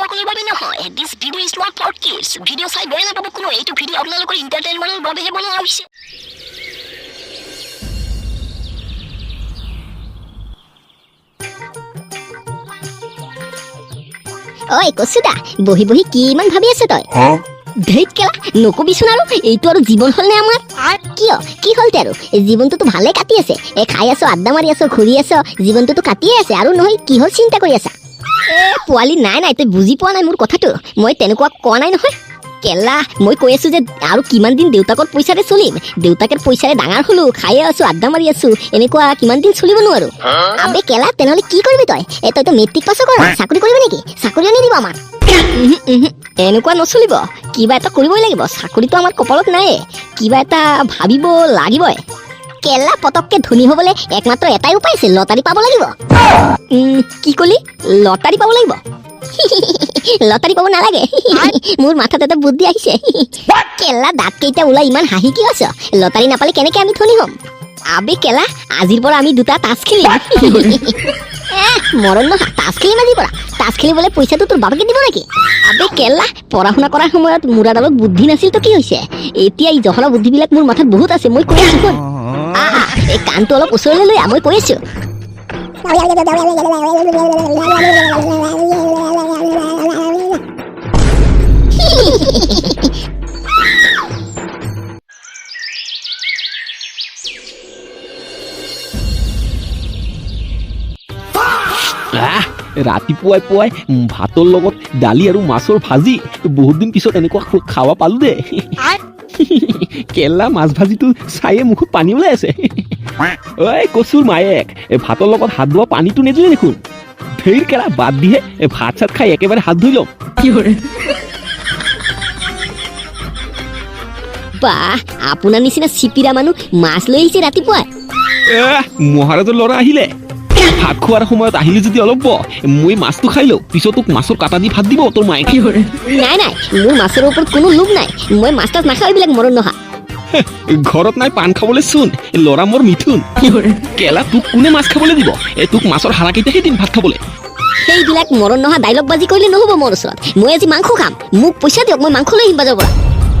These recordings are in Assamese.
সকলেৰ বাবে নহয়। This video is not for kids. Video চাই বেয়া নাপাব কোনো। এইটো ভিডিঅ আপোনালোকৰ এণ্টাৰটেইনমেণ্টৰ বাবেহে বনোৱা হৈছে। ঐ কচুদা, বহি বহি কি ইমান ভাবি আছ তই? ধেইত কেলা, নকবিচোন আৰু এইটো আৰু জীৱন হ'ল নে আমাৰ? কিয় কি হ'লতে আৰু জীৱনটোতো ভালে কাটি আছে। খাই আছ, আড্ডা মাৰি আছ, ঘূৰি আছ, জীৱনটোতো কাটিয়ে আছে আৰু নহয় কি হ'ল চিন্তা কৰি আছা? পোৱালি নাই নাই, তই বুজি পোৱা নাই মোৰ কথাটো। মই তেনেকুৱা কোৱা নাই নহয় কেলা। মই কৈ আছো যে আৰু কিমান দিন দেউতাকৰ পইচাৰে চলিম? দেউতাকৰ পইচাৰে ডাঙৰ হলো, খাই আছো, আড্ডা মাৰি আছো, এনেকুৱা কিমান দিন চলিব নোৱাৰো? আবে কেলা, তেনেহ'লে কি কৰিবি তই? তইতো মেট্ৰিক পাছ কৰ, চাকৰি কৰিবি নেকি? চাকৰি নিদিব আমাক। এনেকুৱা নচলিব, কিবা এটা কৰিবই লাগিব। চাকৰিটো আমাৰ কপালত নাই, কিবা এটা ভাবিব লাগিবই। কেলা, পটককে ধনী হবলৈ একমাত্ৰ এটাই উপায় আছে, লটাৰী পাব লাগিব। কি কলি? লটাৰী পাব লাগিব? লটাৰী পাব নালাগে। মোৰ মাথাত এটা বুদ্ধি আহিছে। কেলা, দাঁত কেইটা ওলাই ইমান হাঁহি কি আছ? লটাৰী নাপালে কেনেকে আমি ধনী হ'ম? আবে কেলা, আজিৰ পৰা আমি দুটা তাচ খেলিম। মৰণ নহয়, তাচ খেলিম আজিৰ পৰা। তাচ খেলিবলৈ পইচাটো তোৰ বাবাকে দিব নেকি? আবে কেলা, পঢ়া শুনা কৰাৰ সময়ত মোৰ আদালত বুদ্ধি নাছিল তো কি হৈছে? এতিয়া এই জহলা বুদ্ধিবিলাক মোৰ মাথাত বহুত আছে। মই কৈ আছো শুন। এই কাণটো অলপ ওচৰলৈ লৈ মই কৈ আছো। ৰাতিপুৱাই পুৱাই ভাতৰ লগত দালি আৰু মাছৰ ভাজি। বহুত দিন পিছত এনেকুৱা খাৱা পালো দে। কেলা, মাছ ভাজিটো চাইয়ে মুখত পানী ওলাই আছে। ঐ কচুৰ মায়েক, ভাতৰ লগত হাত ধোৱা পানীটো নেজুৱে দেখোন। ধেৰ কেলা, বাদ দিহে ভাত চাত খাই একেবাৰে হাত ধুই ল'ম। বা, আপোনাৰ নিচিনা চিপিৰা মানুহ মাছ লৈ আহিছে ৰাতিপুৱাই। মহাৰাজৰ ল'ৰা আহিলে। ভাত খোৱাৰ সময়ত আহিলি যদি অলপ মই মাছটো খাই লওঁ, পিছত তোক মাছৰ কাটা দি ভাত দিব তোৰ মায়ে। নাই নাই, মোৰ মাছৰ ওপৰত কোনো লোভ নাই। মই মাছ তাছ নাখাওঁ, এইবিলাক মৰণ নহা। ঘৰত নাই পাণ খাবলৈ চোন, ল'ৰা মোৰ মিথুন। কেলা, তোক কোনে মাছ খাবলৈ দিব? তোক মাছৰ হাৰা কেইটাহে দিম ভাত খাবলৈ। সেইবিলাক মৰণ নহা ডাইলগ বাজি কৰিলে নহ'ব মোৰ ওচৰত। মই আজি মাংস খাম, মোক পইচা দিয়ক, মই মাংস লৈ আহিম বাজাৰ পৰা।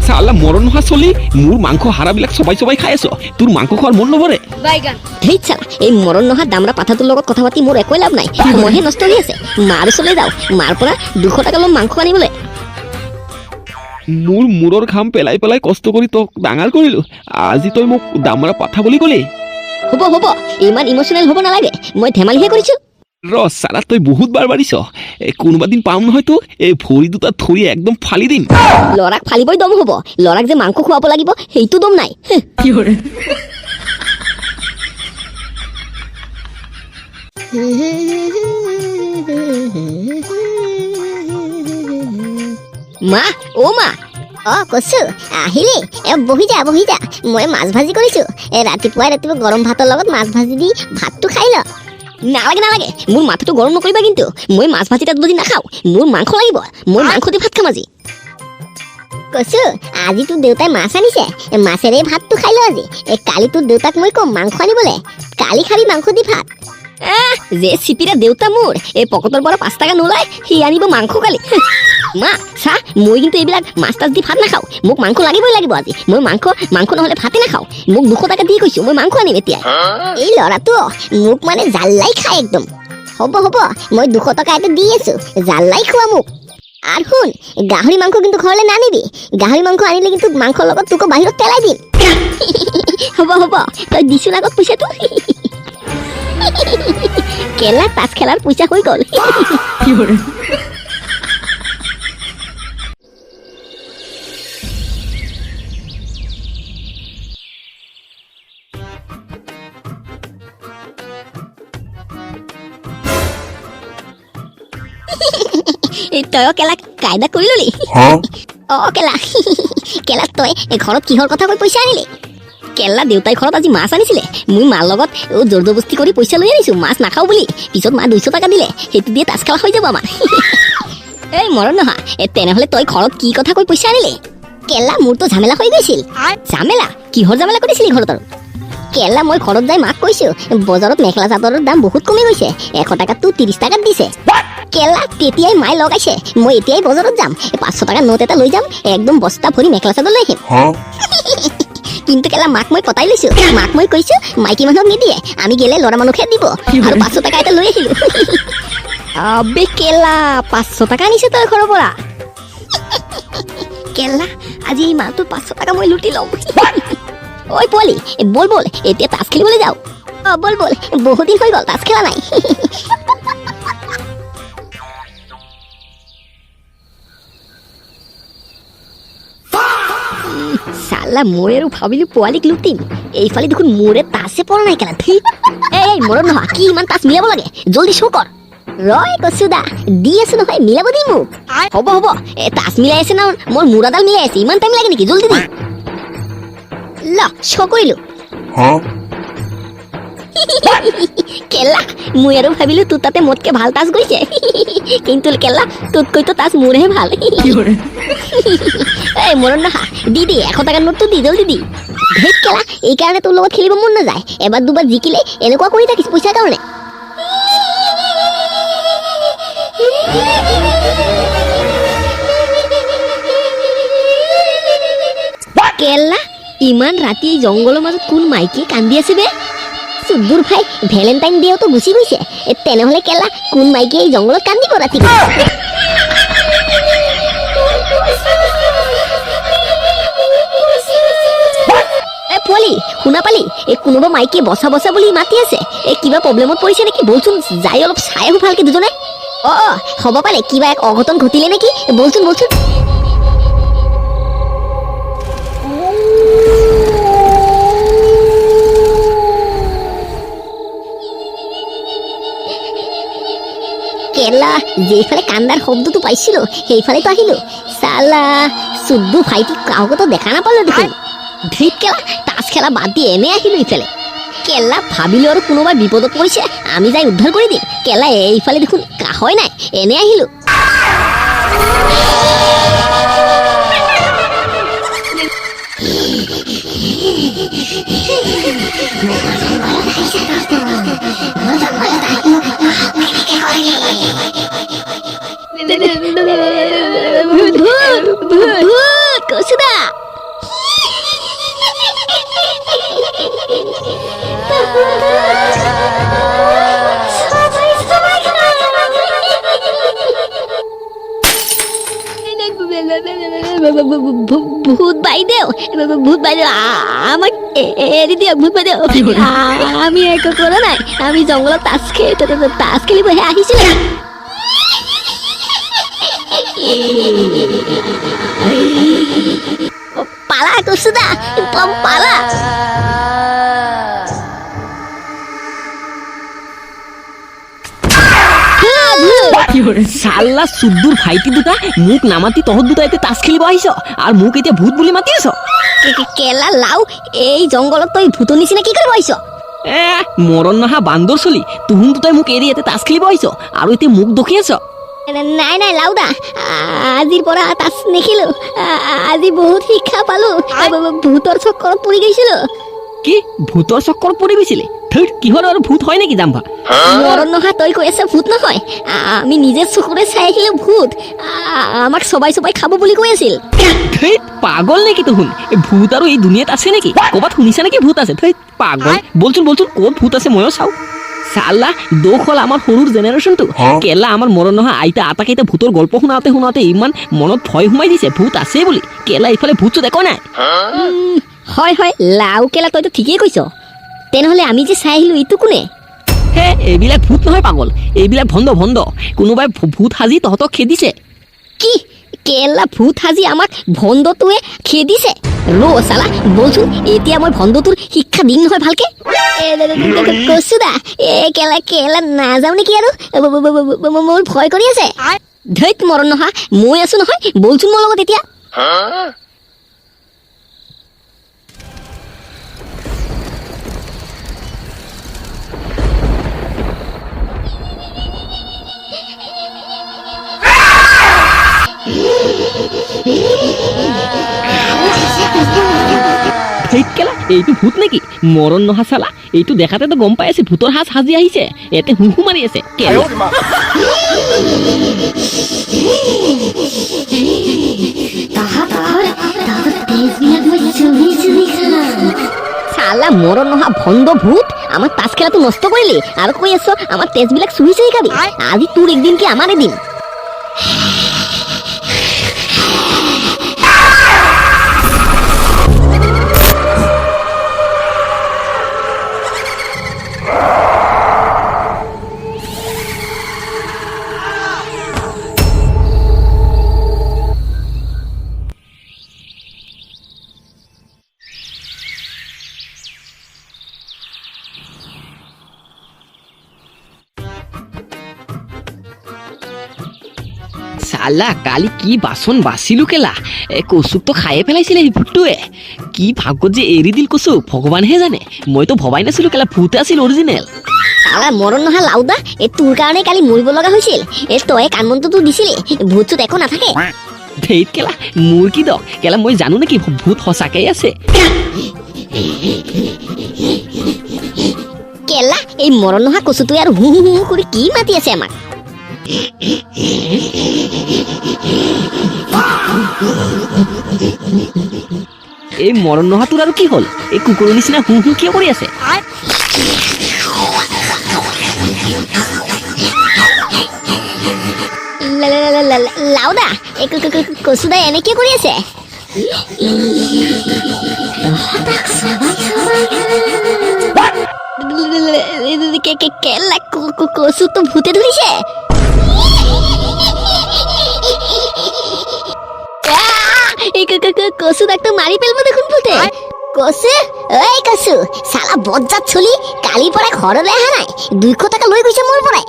চালা মৰণ নহা চলি, মোৰ মাংস হাৰাবিলাক চবাই চবাই খাই আছ, তোৰ মাংস খোৱাৰ মন নভৰে? ধেইত চালা, এই মৰণ নহা দামৰা পাঠাটোৰ লগত কথা পাতি মোৰ একোৱে লাভ নাই। মইহে নষ্ট হৈ আছে। মাৰ ওচৰলৈ যাওঁ, মাৰ পৰা 200 টকা ল'ম মাংস আনিবলৈ। মোৰ মূৰৰ ঘাম পেলাই পেলাই কষ্ট কৰি তোক ডাঙৰ কৰিলো, আজি তই মোক দামৰা পাঠা বুলি ক'লি? হ'ব হ'ব, ইমান ইমচনেল হ'ব নালাগে, মই ধেমালিহে কৰিছো। চালা, তই বহুত বাৰ বাঢ়িছ। কোনোবা দিন পাম নহয় তো, এই ভৰি দুটা ধৰি একদম ফালি দিম। ল'ৰাক ফালিবই দম হ'ব, ল'ৰাক যে মাংস খুৱাব লাগিব সেইটো দম নাই। মা, অ মা। কচু আহিলি? বহি যা বহি যা, মই মাছ ভাজি কৰিছো। ৰাতিপুৱাই ৰাতিপুৱা গৰম ভাতৰ লগত মাছ ভাজি দি ভাতটো খাই ল। নালাগে নালাগে, মোৰ মাথাটো গৰম নকৰিবা কিন্তু। মই মাছ ভাজি তাত বুজি নাখাওঁ, মোৰ মাংস লাগিব। মই মাংস দি ভাত খাম আজি। কচু, আজি তোৰ দেউতাই মাছ আনিছে, মাছেৰে ভাতটো খাই ল আজি। কালি তোৰ দেউতাক মই কম মাংস আনিবলৈ, কালি খাবি মাংস দি ভাত। যে চিপিৰা দেউতা মোৰ, এই পকেটৰ পৰা 5 টকা নোলাই, সি আনিব মাংস কালি। মা চা, মই কিন্তু এইবিলাক মাছ তাছ দি ভাত নাখাওঁ, মোক মাংস লাগিবই লাগিব আজি। মই মাংস নহ'লে ভাতে নাখাওঁ। মোক 200 টকা দি কৈছো, মই মাংস আনিম এতিয়া। এই ল'ৰাটো মোক মানে জাল্লাই খাই একদম। হ'ব হ'ব, মই 200 টকা এটা দি আছো, জাল্লাই খোৱা মোক। আৰ শুন, গাহৰি মাংস কিন্তু ঘৰলৈ নানিবি। গাহৰি মাংস আনিলে কিন্তু মাংসৰ লগত তোকো বাহিৰত পেলাই দিম। হ'ব হ'ব, তই দিছোন আগত পইচাটো। কেলা, তাচ খেলাৰ পইচা হৈ গ'ল। তই কেলা কায়দা কৰি ললি? কেলা কেলা, তই ঘৰত কিহৰ কথা কৈ পইচা আনিলি? কেলা, দেউতাই ঘৰত আজি মাছ আনিছিলে, মই মাৰ লগত জোৰ জবস্তি কৰি পইচা লৈ আনিছো মাছ নাখাওঁ বুলি। পিছত মা 200 টকা দিলে, সেইটো দিয়ে তাচ খেলা হৈ যাব আমাৰ। এই মৰণ নহা, তেনেহ'লে তই ঘৰত কি কথা কৈ পইচা আনিলি? কেলা, মোৰতো ঝামেলা হৈ গৈছিল। ঝামেলা? কিহৰ ঝামেলা কৰিছিলি ঘৰত? আৰু কেলা মই ঘৰত যাই মাক কৈছো বজাৰত মেখেলা চাদৰৰ দাম বহুত কমি গৈছে 100 টাকাটো 30 টাকাত দিছে কেলা তেতিয়াই মাই লগাইছে মই এতিয়াই বজাৰত যাম 500 টাকা নোট এটা লৈ যাম একদম বস্তা ভৰি মেখেলা চাদৰ লৈ আহিম কিন্তু কেলা মাক মই পতাই লৈছো মাক মই কৈছো মাইকী মানুহক নিদিয়ে আমি গেলে ল'ৰা মানুহকে দিব আৰু 500 টাকা এটা লৈ আহিলো আবে কেলা 500 টাকা নিছে তই ঘৰৰ পৰা কেলা আজি এই মাহটো 500 টাকা মই লুটি লম ওই পোৱালি বল বল এতিয়া তাস খেলিবলৈ যাও বল বল বহুত দিন হৈ গ'ল তাস খেলা নাই সালা মই আৰু ভাবিলো পোৱালিক লুটিম এইফালে দেখোন মোৰে তাসে পৰা নাই কেলা এই মৰণ নহয় কি ইমান তাস মিলাব লাগে জলদি শো কৰ ৰয় কচুদা দি আছো নহয় মিলাব দি মোক হ'ব হ'ব তাস মিলাই আছে না মোৰ মুৰাডাল মিলাই আছে ইমান টাইম লাগে নেকি জলদি দি ল শো কৰিলো কেলা মই আৰু ভাবিলো তোৰ তাতে মোতকে ভাল তাস গৈছে কিন্তু কেলা তোতকৈতো তাস মোৰহে ভাল এই মৰণ নহা দি 100 টাকাৰ নোটটো দি জলদি দি ধেত কেলা এই কাৰণে তোৰ লগত খেলিব মন নাযায় এবাৰ দুবাৰ জিকিলে এনেকুৱা কৰি থাকিস পইচাৰ কাৰণে কেলা ইমান ৰাতি এই জংগলৰ মাজত কোন মাইকী কান্দি আছে বে সুদূৰ ভাই ভেলেন্টাইন ডেটো গুচি গৈছে তেনেহলে কেলা কোন মাইকী এই জংগলত কান্দিব ৰাতি পোৱালি শুনা পালি কোনোবা মাইকী বচা বচা বুলি মাতি আছে কিবা প্ৰব্লেমত পৰিছে নেকি বলচোন যাই অলপ চাই আহো ভালকে দুজনে হ'ব পাৰে কিবা এক অঘটন ঘটিলে নেকি বলচোন কেলা যেইফালে কান্দাৰ শব্দটো পাইছিল সেইফালে তো আহিলো সালা সুদ্দু ভাইটি কাউকে তো দেখা নাপালো দেখোন ধীত কেলা তাস খেলা বাদ দিয়ে এনে আহিলো ইফালে কেলা ভাবিলো আৰু কোনোবা বিপদত পৰিছে আমি যাই উদ্ধাৰ কৰি দিম কেলা এইফালে দেখোন কাহয় নাই এনে আহিলো কচুদা ভূত বাইদেউ আমাক এৰি দিয়ক ভূত বাইদেউ আমি একো কৰা নাই আমি জংঘলত তাস খেলিবহে আহিছিলো পালা কচুদা পালা সাল্লা সুদ্দুর ভাইটি দুটা মুখ নামাতি তহত দুটা এতে তাস খেলিব আহিছ আর মুখ এতিয়া ভূত বুলি মাতি আছ কেলা লাও এই জংঘলত তই ভূতৰ নিচিনা কি কৰিব আহিছ মৰণ নহা বান্দৰ চলি তুহুন দুটাই মোক এৰি এতে তাস খেলিব আহিছ আৰু এতিয়া মুখ দখি আছ নাই নাই লাউদা আজিৰ পৰা তাস নেখিলো আজি বহুত শিক্ষা পালো ভূতৰ চক্কৰত পৰি গৈছিলো কি ভূতৰ চক্কৰত পৰি গৈছিলে কিহৰ আৰু ভূত হয় নেকি জাম্ভা মৰণ নহা তই কৈ আছে ভূত নহয় আমি নিজে চকুৰে চাই আহিলো ভূত আমাক সবাই খাব বুলি কৈ আছিল পাগল নেকি তুহুন ভূত আৰু এই দুনিয়াত আছে নেকি ক'বাত শুনিছা নেকি ভূত আছে পাগল বলচোন ক'ত ভূত আছে ময়ো চাও সালা দোষ হল আমার সৰুৰ জেনেৰেশ্যনটো কেলা আমাৰ মৰণ নহা আইতা আটাকেইটা ভূতৰ গল্প শুনাওতে ইমান মনত ভয় সোমাই দিছে ভূত আছে বুলি কেলা ইফালে ভূতটো দেখো নাই হয় লাও কেলা তইতো ঠিকেই কৈছ তেনেহলে আমি যে চাই আহিলো ইটো কোনে হে এইবিলাক ভূত নহয় পাগল এইবিলাক ভণ্ড কোনোবাই ভূত সাজি তহঁতক খেদিছে কি কেলা ভূত সাজি আমাক ভণ্ডটোৱে খেদিছে ৰ সালা বলচোন এতিয়া মই ভণ্ডটোৰ শিক্ষা দিম নহয় ভালকে কচুদা কেলা নাযাও নেকি আৰু মোৰ ভয় কৰি আছে ধৈত মৰণ নহা মই আছো নহয় বলচোন মোৰ লগত এতিয়া এইটো ভূত নেকি মৰণ নহা চালা এইটো দেখাতে তো গম পাই আছে ভূতৰ সাজ সাজি আহিছে এতে হুহু মাৰি আছে কেলা। চালা মৰণ নহা ভণ্ড ভূত আমাৰ তাস খেলা তো নষ্ট কৰিলি আৰু কৈ আছ আমাৰ তেজ বিলাক চুহি চুহি খাবি আজি তোৰ একদিন কি আমার এদিন। চালা কালি কি বাচন বাচিলো কেলা কচুক তো খায়ে পেলাইছিলে সেই ভূতটোৱে কি ভাগ্যত যে এৰি দিল কচু ভগৱানহে জানে মইতো ভবাই নাছিলো কেলা ভূত আছিল অৰিজিনেল। চালা মৰণ নহা লাউদা তোৰ কাৰণে কালি মৰিব লগা হৈছিল তই কাণমন্ত্ৰটো দিছিলি ভূত চুত একো নাথাকে। ধেইত কেলা মোৰ কি দক কেলা মই জানো নেকি ভূত সঁচাকেই আছে। কেলা এই মৰণ নহা কচুটোৱে আৰু হু হু হু কৰি কি মাতি আছে আমাক। এই মৰণ নহাটোৰ আৰু কি হ'ল এই কুকুৰৰ নিচিনা হু হু কিয় কৰি আছে। লাউদা কচুদাই এনে কি কৰি আছে। কেলা কচু তো ভূতে ধৰিছে। কচু ডাক্তো মাৰি পেলব দেখোন ভূতে। কচু ঐ কচু চালা বজ্জাত চলি কালিৰ পৰা ঘৰলৈ অহা নাই 200 টকা লৈ গৈছে মোৰ পৰাই।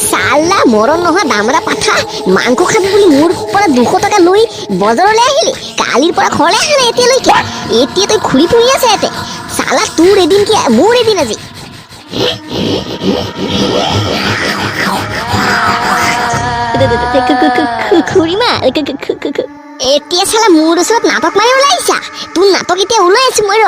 চালা মৰণ নোহোৱা দামৰা পাঠা মাংস খাবি বুলি মোৰ পৰা 200 টকা লৈ বজাৰলৈ আহিলি কালিৰ পৰা ঘৰলৈ অহা নাই এতিয়ালৈকে এতিয়া তই ঘূৰি ফুৰি আছে ইয়াতে চালা তোৰ এদিন কি মোৰ এদিন আজি। খুড়ীমা এতিয়া চালা মোৰ ওচৰত নাটক মাৰি ওলাইছা তোৰ নাটক এতিয়া ওলাই আছো মই ৰ।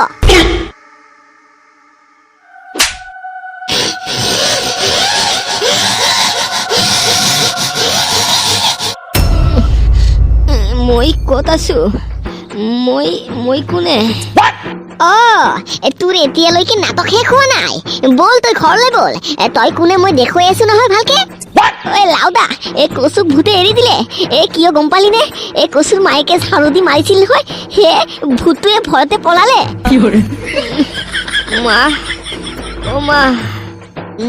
মই ক'ত আছো মই কোনে তোৰ এতিয়ালৈকে নাটক শেষ হোৱা নাই বল তই ঘৰলৈ বল তই কোনে মই দেখুৱাই আছো নহয় ভালকে। ঐ লাউদা এই কচুক ভূতে এৰি দিলে কিয় গম পালি নে এই কচুৰ মায়েকে ঝাৰু দি মাৰিছিল নহয় হে ভূতটোৱে ভয়তে পলালে। মা ও মা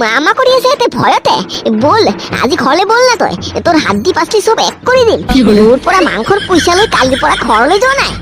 মামা কৰি আছে এতে ভয়তে বল আজি ঘৰলৈ বল না তই তোৰ হাত দি পাছলি চব এক কৰি দিম মোৰ পৰা মাংসৰ পইচা লৈ কালিৰ পৰা ঘৰলৈ যোৱা নাই।